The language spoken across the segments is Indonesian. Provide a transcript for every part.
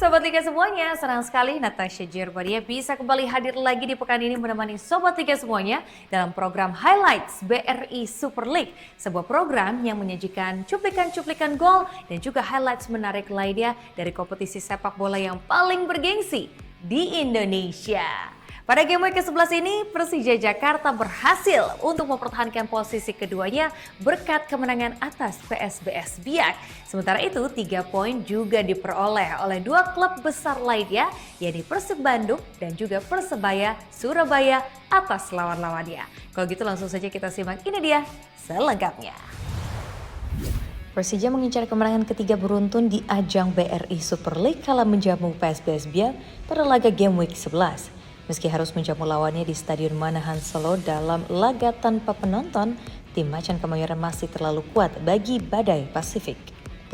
Sobat Liga semuanya, senang sekali Natasha Jerbadia bisa kembali hadir lagi di pekan ini menemani Sobat Liga semuanya dalam program Highlights BRI Super League. Sebuah program yang menyajikan cuplikan-cuplikan gol dan juga highlights menarik lainnya dari kompetisi sepak bola yang paling bergengsi di Indonesia. Pada game week ke-11 ini, Persija Jakarta berhasil untuk mempertahankan posisi keduanya berkat kemenangan atas PSBS Biak. Sementara itu, 3 poin juga diperoleh oleh dua klub besar lainnya, yaitu Persib Bandung dan juga Persebaya Surabaya atas lawan-lawannya. Kalau gitu langsung saja kita simak, ini dia selengkapnya. Persija mengincar kemenangan ketiga beruntun di ajang BRI Super League kala menjamu PSBS Biak pada laga game week 11. Meski harus menjamu lawannya di Stadion Manahan Solo dalam laga tanpa penonton, tim Macan Kemayoran masih terlalu kuat bagi Badai Pasifik.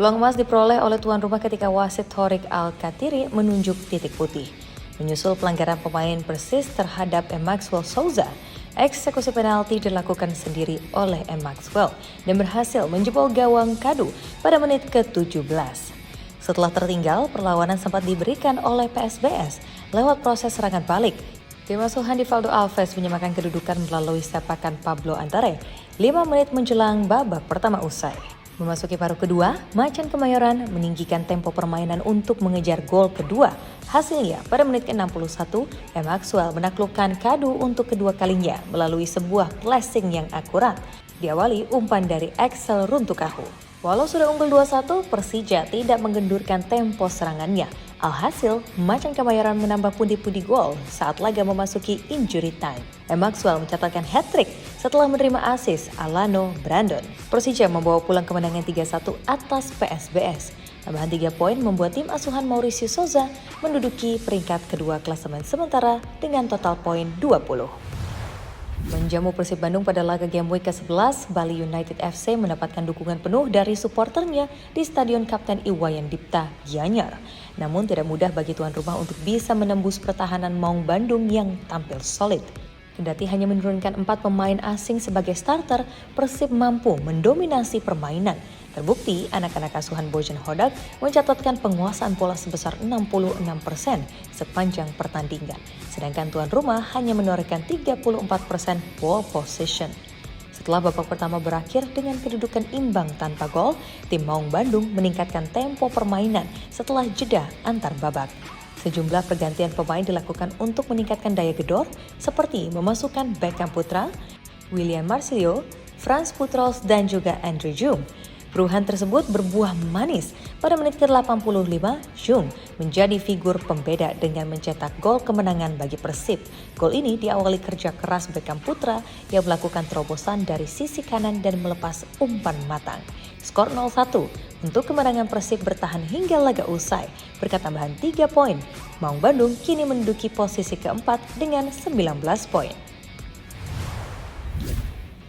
Peluang emas diperoleh oleh tuan rumah ketika wasit Thorik Al-Katiri menunjuk titik putih. Menyusul pelanggaran pemain Persis terhadap Maxwell Souza, eksekusi penalti dilakukan sendiri oleh Maxwell dan berhasil menjebol gawang Kadu pada menit ke-17. Setelah tertinggal, perlawanan sempat diberikan oleh PSBS lewat proses serangan balik. Tim asuhan Divaldo Alves menyamakan kedudukan melalui sepakan Pablo Antare 5 menit menjelang babak pertama usai. Memasuki paruh kedua, Macan Kemayoran meninggikan tempo permainan untuk mengejar gol kedua. Hasilnya, pada menit ke-61, Maxwell menaklukkan Kadu untuk kedua kalinya melalui sebuah blessing yang akurat. Diawali umpan dari Axel Runtukahu. Walau sudah unggul 2-1, Persija tidak menggendurkan tempo serangannya. Alhasil, Macan Kemayoran menambah pundi-pundi gol saat laga memasuki injury time. Maxwell mencatatkan hat-trick setelah menerima assist Alano Brandon. Persija membawa pulang kemenangan 3-1 atas PSBS. Tambahan 3 poin membuat tim asuhan Mauricio Souza menduduki peringkat kedua klasemen sementara dengan total poin 20. Menjamu Persib Bandung pada laga game week ke-11, Bali United FC mendapatkan dukungan penuh dari suporternya di Stadion Kapten Iwayan Dipta, Gianyar. Namun tidak mudah bagi tuan rumah untuk bisa menembus pertahanan Maung Bandung yang tampil solid. Kendati hanya menurunkan 4 pemain asing sebagai starter, Persib mampu mendominasi permainan. Terbukti, anak-anak asuhan Bojan Hodak mencatatkan penguasaan bola sebesar 66% sepanjang pertandingan. Sedangkan tuan rumah hanya menorehkan 34% ball possession. Setelah babak pertama berakhir dengan kedudukan imbang tanpa gol, tim Maung Bandung meningkatkan tempo permainan setelah jeda antar babak. Sejumlah pergantian pemain dilakukan untuk meningkatkan daya gedor, seperti memasukkan Beckham Putra, William Marsilio, Frans Putros, dan juga Andre Jung. Perubahan tersebut berbuah manis. Pada menit ke-85, Jung menjadi figur pembeda dengan mencetak gol kemenangan bagi Persib. Gol ini diawali kerja keras Beckham Putra yang melakukan terobosan dari sisi kanan dan melepas umpan matang. Skor 0-1 untuk kemenangan Persib bertahan hingga laga usai. Berkat tambahan 3 poin, Maung Bandung kini menduduki posisi keempat dengan 19 poin.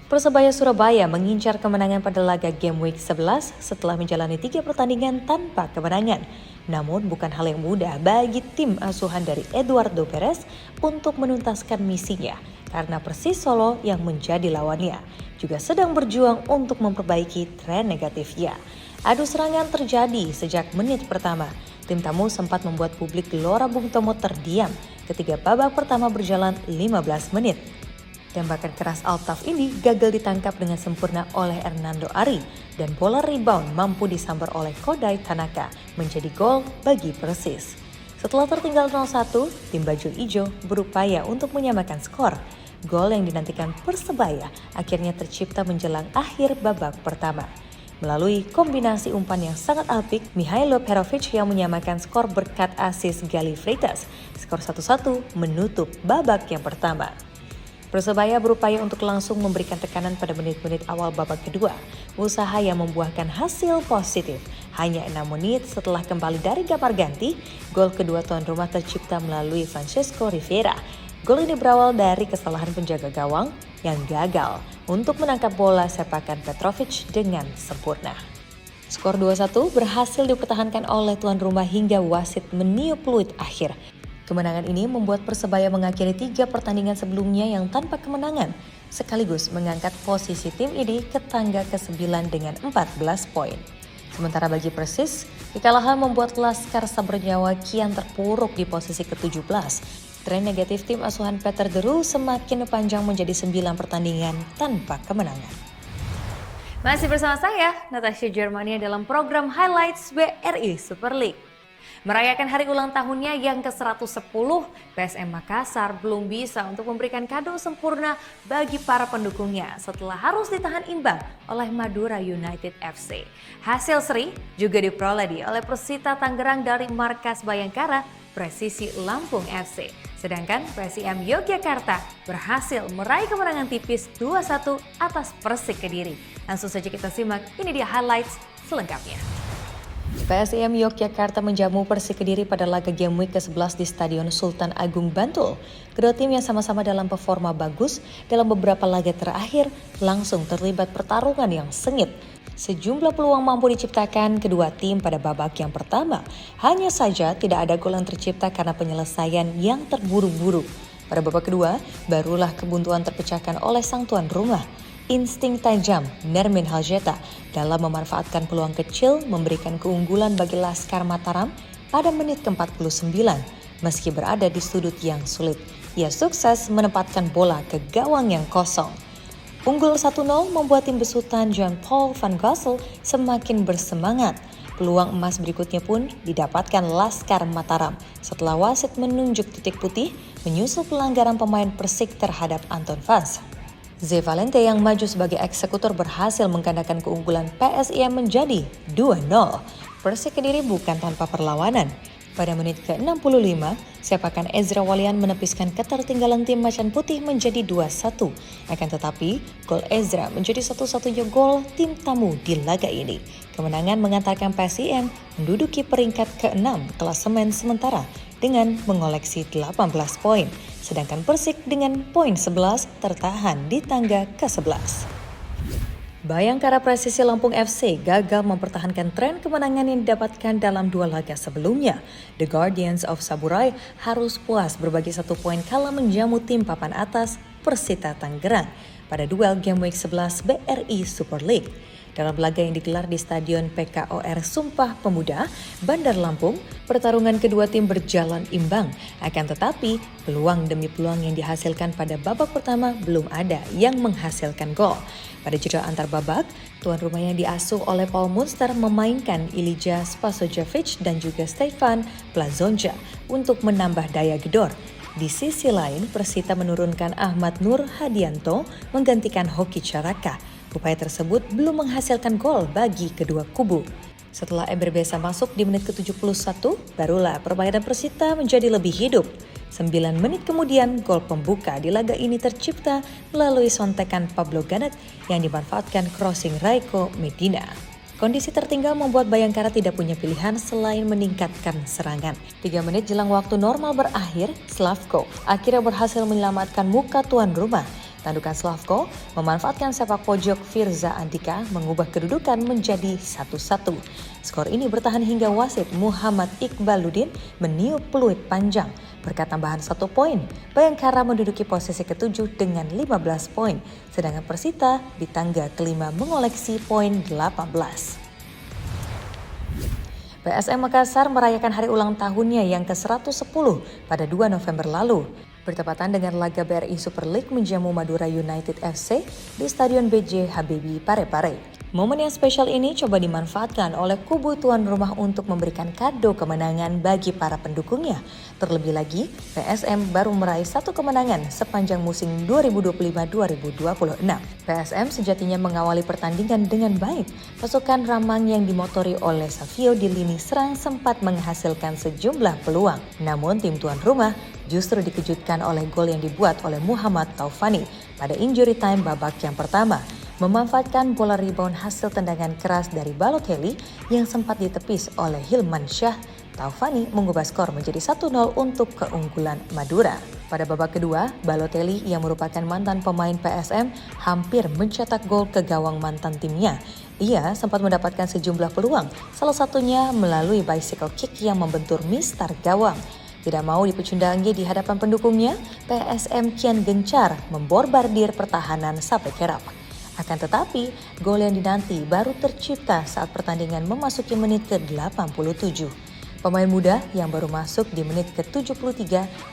Persebaya Surabaya mengincar kemenangan pada laga game week 11 setelah menjalani 3 pertandingan tanpa kemenangan. Namun bukan hal yang mudah bagi tim asuhan dari Eduardo Perez untuk menuntaskan misinya karena Persis Solo yang menjadi lawannya juga sedang berjuang untuk memperbaiki tren negatifnya. Adu serangan terjadi sejak menit pertama. Tim tamu sempat membuat publik Gelora Bung Tomo terdiam ketika babak pertama berjalan 15 menit. Tembakan keras Altaf ini gagal ditangkap dengan sempurna oleh Hernando Ari dan bola rebound mampu disambar oleh Kodai Tanaka menjadi gol bagi Persis. Setelah tertinggal 0-1, tim baju ijo berupaya untuk menyamakan skor. Gol yang dinantikan Persebaya akhirnya tercipta menjelang akhir babak pertama. Melalui kombinasi umpan yang sangat apik, Mihailo Perovic yang menyamakan skor berkat asis Gali Freitas. Skor 1-1 menutup babak yang pertama. Persebaya berupaya untuk langsung memberikan tekanan pada menit-menit awal babak kedua. Usaha yang membuahkan hasil positif. Hanya 6 menit setelah kembali dari gambar ganti, gol kedua tuan rumah tercipta melalui Francesco Rivera. Gol ini berawal dari kesalahan penjaga gawang yang gagal untuk menangkap bola sepakan Petrovic dengan sempurna. Skor 2-1 berhasil dipertahankan oleh tuan rumah hingga wasit meniup peluit akhir. Kemenangan ini membuat Persebaya mengakhiri 3 pertandingan sebelumnya yang tanpa kemenangan, sekaligus mengangkat posisi tim ini ke tangga ke-9 dengan 14 poin. Sementara bagi Persis, kekalahan membuat Laskar Sabernyawa kian terpuruk di posisi ke-17. Tren negatif tim asuhan Peter de Roo semakin panjang menjadi 9 pertandingan tanpa kemenangan. Masih bersama saya, Natasha Germania dalam program Highlights BRI Super League. Merayakan hari ulang tahunnya yang ke-110, PSM Makassar belum bisa untuk memberikan kado sempurna bagi para pendukungnya setelah harus ditahan imbang oleh Madura United FC. Hasil seri juga diperoleh oleh Persita Tangerang dari markas Bayangkara Presisi Lampung FC. Sedangkan PSIM Yogyakarta berhasil meraih kemenangan tipis 2-1 atas Persik Kediri. Langsung saja kita simak, ini dia highlights selengkapnya. PSIM Yogyakarta menjamu Persik Kediri pada laga game week ke-11 di Stadion Sultan Agung Bantul. Kedua tim yang sama-sama dalam performa bagus dalam beberapa laga terakhir langsung terlibat pertarungan yang sengit. Sejumlah peluang mampu diciptakan kedua tim pada babak yang pertama. Hanya saja tidak ada gol yang tercipta karena penyelesaian yang terburu-buru. Pada babak kedua, barulah kebuntuan terpecahkan oleh sang tuan rumah. Insting tajam Nermin Haljeta dalam memanfaatkan peluang kecil memberikan keunggulan bagi Laskar Mataram pada menit ke-49. Meski berada di sudut yang sulit, ia sukses menempatkan bola ke gawang yang kosong. Unggul 1-0 membuat tim besutan Jean-Paul van Gassel semakin bersemangat. Peluang emas berikutnya pun didapatkan Laskar Mataram setelah wasit menunjuk titik putih menyusul pelanggaran pemain Persik terhadap Anton Vaz. Ze Valente yang maju sebagai eksekutor berhasil menggandakan keunggulan PSIM menjadi 2-0. Persik Kediri bukan tanpa perlawanan. Pada menit ke-65, sepakan Ezra Walian menepiskan ketertinggalan tim Macan Putih menjadi 2-1. Akan tetapi, gol Ezra menjadi satu-satunya gol tim tamu di laga ini. Kemenangan mengantarkan PSIM menduduki peringkat ke-6 klasemen sementara dengan mengoleksi 18 poin. Sedangkan Persik dengan poin 11 tertahan di tangga ke-11. Bayangkara Presisi Lampung FC gagal mempertahankan tren kemenangan yang didapatkan dalam dua laga sebelumnya. The Guardians of Saburai harus puas berbagi 1 poin kala menjamu tim papan atas Persita Tangerang pada duel Game Week 11 BRI Super League. Dalam laga yang digelar di Stadion PKOR Sumpah Pemuda, Bandar Lampung, pertarungan kedua tim berjalan imbang. Akan tetapi, peluang demi peluang yang dihasilkan pada babak pertama belum ada yang menghasilkan gol. Pada jeda antar babak, tuan rumah yang diasuh oleh Paul Munster memainkan Ilija Spasojevic dan juga Stefan Plazonja untuk menambah daya gedor. Di sisi lain, Persita menurunkan Ahmad Nur Hadianto menggantikan Hoki Caraka. Upaya tersebut belum menghasilkan gol bagi kedua kubu. Setelah Eber Besa masuk di menit ke-71, barulah permainan Persita menjadi lebih hidup. 9 menit kemudian, gol pembuka di laga ini tercipta melalui sontekan Pablo Ganet yang dimanfaatkan crossing Raiko Medina. Kondisi tertinggal membuat Bayangkara tidak punya pilihan selain meningkatkan serangan. 3 menit jelang waktu normal berakhir, Slavko akhirnya berhasil menyelamatkan muka tuan rumah. Tandukan Slavko memanfaatkan sepak pojok Firza Andika mengubah kedudukan menjadi 1-1. Skor ini bertahan hingga wasit Muhammad Iqbaluddin meniup peluit panjang. Berkat tambahan 1 poin, Bayangkara menduduki posisi ke-7 dengan 15 poin, sedangkan Persita di tangga ke-5 mengoleksi poin 18. PSM Makassar merayakan hari ulang tahunnya yang ke-110 pada 2 November lalu. Bertepatan dengan laga BRI Super League menjamu Madura United FC di Stadion BJ Habibie Parepare. Momen yang spesial ini coba dimanfaatkan oleh kubu tuan rumah untuk memberikan kado kemenangan bagi para pendukungnya. Terlebih lagi, PSM baru meraih 1 kemenangan sepanjang musim 2025-2026. PSM sejatinya mengawali pertandingan dengan baik. Pasukan Ramang yang dimotori oleh Savio di lini serang sempat menghasilkan sejumlah peluang. Namun tim tuan rumah justru dikejutkan oleh gol yang dibuat oleh Muhammad Taufani pada injury time babak yang pertama. Memanfaatkan bola rebound hasil tendangan keras dari Balotelli yang sempat ditepis oleh Hilman Syah, Taufani mengubah skor menjadi 1-0 untuk keunggulan Madura. Pada babak kedua, Balotelli yang merupakan mantan pemain PSM hampir mencetak gol ke gawang mantan timnya. Ia sempat mendapatkan sejumlah peluang, salah satunya melalui bicycle kick yang membentur mistar gawang. Tidak mau dipecundangi di hadapan pendukungnya, PSM kian gencar memborbardir pertahanan sampai kerap. Akan tetapi, gol yang dinanti baru tercipta saat pertandingan memasuki menit ke-87. Pemain muda yang baru masuk di menit ke-73,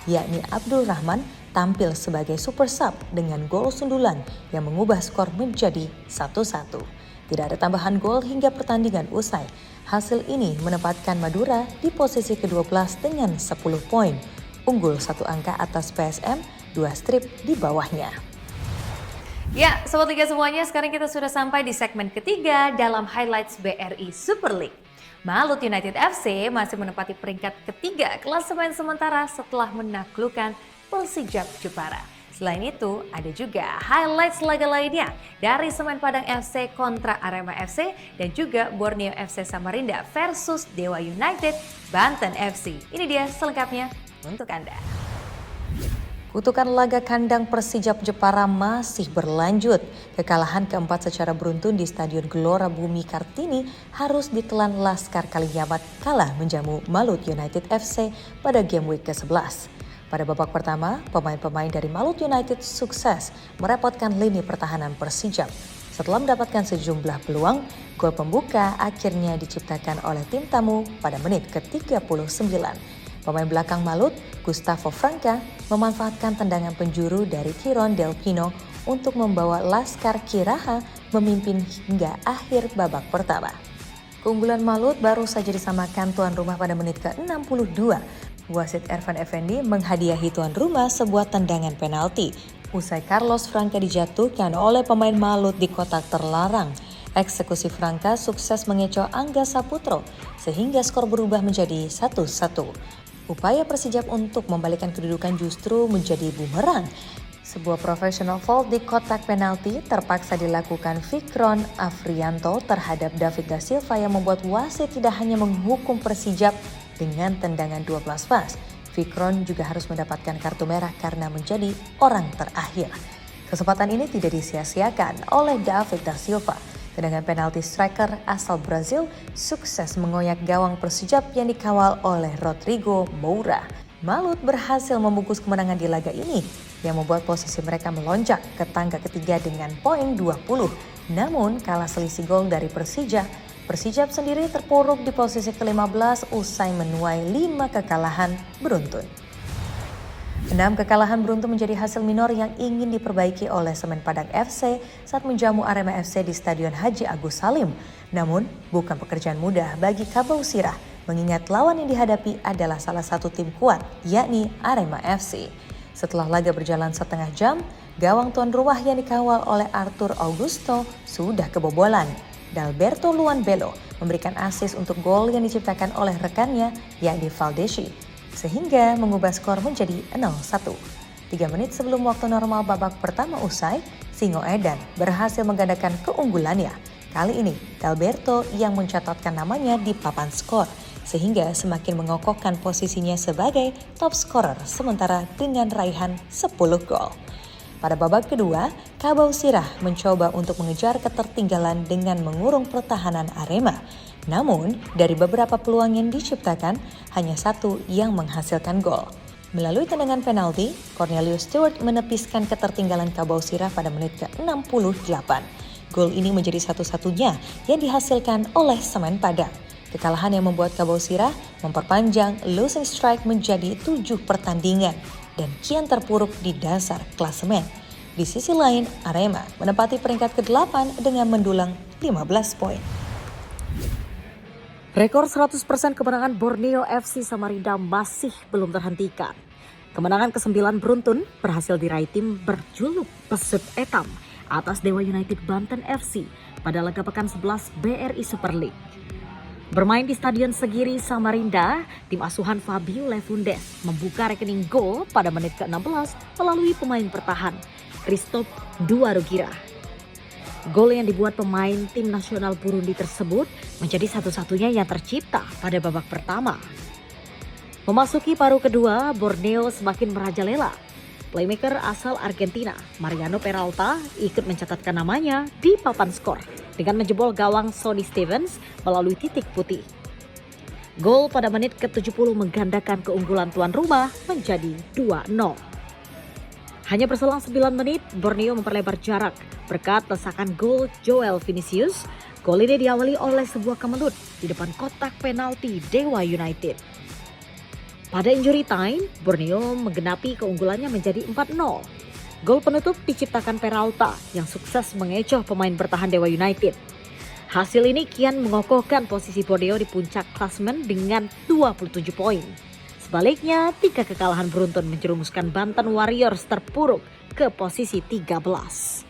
yakni Abdul Rahman, tampil sebagai super sub dengan gol sundulan yang mengubah skor menjadi 1-1. Tidak ada tambahan gol hingga pertandingan usai. Hasil ini menempatkan Madura di posisi ke-12 dengan 10 poin. Unggul 1 angka atas PSM, 2 strip di bawahnya. Ya, Sobat Liga semuanya, sekarang kita sudah sampai di segmen ketiga dalam highlights BRI Super League. Malut United FC masih menempati peringkat ketiga klasemen sementara setelah menaklukkan Persijap Jepara. Selain itu, ada juga highlights laga lainnya dari Semen Padang FC kontra Arema FC dan juga Borneo FC Samarinda versus Dewa United Banten FC. Ini dia selengkapnya untuk Anda. Kutukan laga kandang Persijap Jepara masih berlanjut. Kekalahan keempat secara beruntun di Stadion Gelora Bumi Kartini harus ditelan Laskar Kalinyamat kalah menjamu Malut United FC pada game week ke-11. Pada babak pertama, pemain-pemain dari Malut United sukses merepotkan lini pertahanan Persijap. Setelah mendapatkan sejumlah peluang, gol pembuka akhirnya diciptakan oleh tim tamu pada menit ke-39. Pemain belakang Malut, Gustavo Franca, memanfaatkan tendangan penjuru dari Kiron Del Pino untuk membawa Laskar Kiraha memimpin hingga akhir babak pertama. Keunggulan Malut baru saja disamakan tuan rumah pada menit ke-62. Wasit Ervan Effendi menghadiahi tuan rumah sebuah tendangan penalti. Usai Carlos Franca dijatuhkan oleh pemain Malut di kotak terlarang. Eksekusi Franca sukses mengecoh Angga Saputro sehingga skor berubah menjadi 1-1. Upaya Persijap untuk membalikan kedudukan justru menjadi bumerang. Sebuah professional foul di kotak penalti terpaksa dilakukan Fikron Afrianto terhadap David da Silva yang membuat wasit tidak hanya menghukum Persijap dengan tendangan 12 pas. Fikron juga harus mendapatkan kartu merah karena menjadi orang terakhir. Kesempatan ini tidak disia-siakan oleh David da Silva. Tendangan penalti striker asal Brazil sukses mengoyak gawang Persijap yang dikawal oleh Rodrigo Moura. Malut berhasil membungkus kemenangan di laga ini yang membuat posisi mereka melonjak ke tangga ketiga dengan poin 20. Namun kalah selisih gol dari Persija, Persijap sendiri terpuruk di posisi ke-15 usai menuai 5 kekalahan beruntun. 6 kekalahan beruntun menjadi hasil minor yang ingin diperbaiki oleh Semen Padang FC saat menjamu Arema FC di Stadion Haji Agus Salim. Namun, bukan pekerjaan mudah bagi Kabau Sirah mengingat lawan yang dihadapi adalah salah satu tim kuat, yakni Arema FC. Setelah laga berjalan setengah jam, gawang tuan rumah yang dikawal oleh Arthur Augusto sudah kebobolan. Dalberto Luanbelo memberikan assist untuk gol yang diciptakan oleh rekannya, yakni Valdesi, sehingga mengubah skor menjadi 0-1. 3 menit sebelum waktu normal babak pertama usai, Singo Edan berhasil menggandakan keunggulannya. Kali ini, Dalberto yang mencatatkan namanya di papan skor, sehingga semakin mengokohkan posisinya sebagai top scorer sementara dengan raihan 10 gol. Pada babak kedua, Kabau Sirah mencoba untuk mengejar ketertinggalan dengan mengurung pertahanan Arema. Namun, dari beberapa peluang yang diciptakan, hanya satu yang menghasilkan gol. Melalui tendangan penalti, Cornelius Stewart menepiskan ketertinggalan Kabau Sirah pada menit ke-68. Gol ini menjadi satu-satunya yang dihasilkan oleh Semen Padang. Kekalahan yang membuat Kabau Sirah memperpanjang losing streak menjadi 7 pertandingan dan kian terpuruk di dasar klasemen. Di sisi lain, Arema menempati peringkat ke-8 dengan mendulang 15 poin. Rekor 100% kemenangan Borneo FC Samarinda masih belum terhentikan. Kemenangan ke-9 beruntun berhasil diraih tim berjuluk Pesut Etam atas Dewa United Banten FC pada laga pekan 11 BRI Super League. Bermain di Stadion Segiri Samarinda, tim asuhan Fabio Lefundes membuka rekening gol pada menit ke-16 melalui pemain bertahan Christophe Duarugira. Gol yang dibuat pemain tim nasional Burundi tersebut menjadi satu-satunya yang tercipta pada babak pertama. Memasuki paruh kedua, Borneo semakin merajalela. Playmaker asal Argentina, Mariano Peralta, ikut mencatatkan namanya di papan skor dengan menjebol gawang Sonny Stevens melalui titik putih. Gol pada menit ke-70 menggandakan keunggulan tuan rumah menjadi 2-0. Hanya berselang 9 menit, Borneo memperlebar jarak berkat lesakan gol Joel Vinicius. Gol ini diawali oleh sebuah kemelut di depan kotak penalti Dewa United. Pada injury time, Borneo menggenapi keunggulannya menjadi 4-0. Gol penutup diciptakan Peralta yang sukses mengecoh pemain bertahan Dewa United. Hasil ini kian mengokohkan posisi Borneo di puncak klasemen dengan 27 poin. Sebaliknya, 3 kekalahan beruntun menjerumuskan Banten Warriors terpuruk ke posisi 13.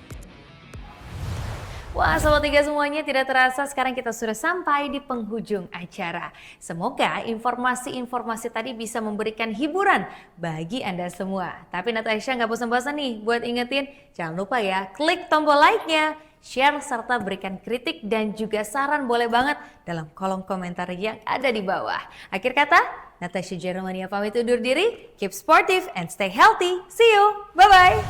Wah, Sobat Tiga semuanya, tidak terasa sekarang kita sudah sampai di penghujung acara. Semoga informasi-informasi tadi bisa memberikan hiburan bagi Anda semua. Tapi Natasha nggak bosan-bosan nih buat ingetin, jangan lupa ya klik tombol like-nya, share serta berikan kritik dan juga saran boleh banget dalam kolom komentar yang ada di bawah. Akhir kata, Natasha Jeremania pamit undur diri, keep sportive and stay healthy. See you, bye-bye.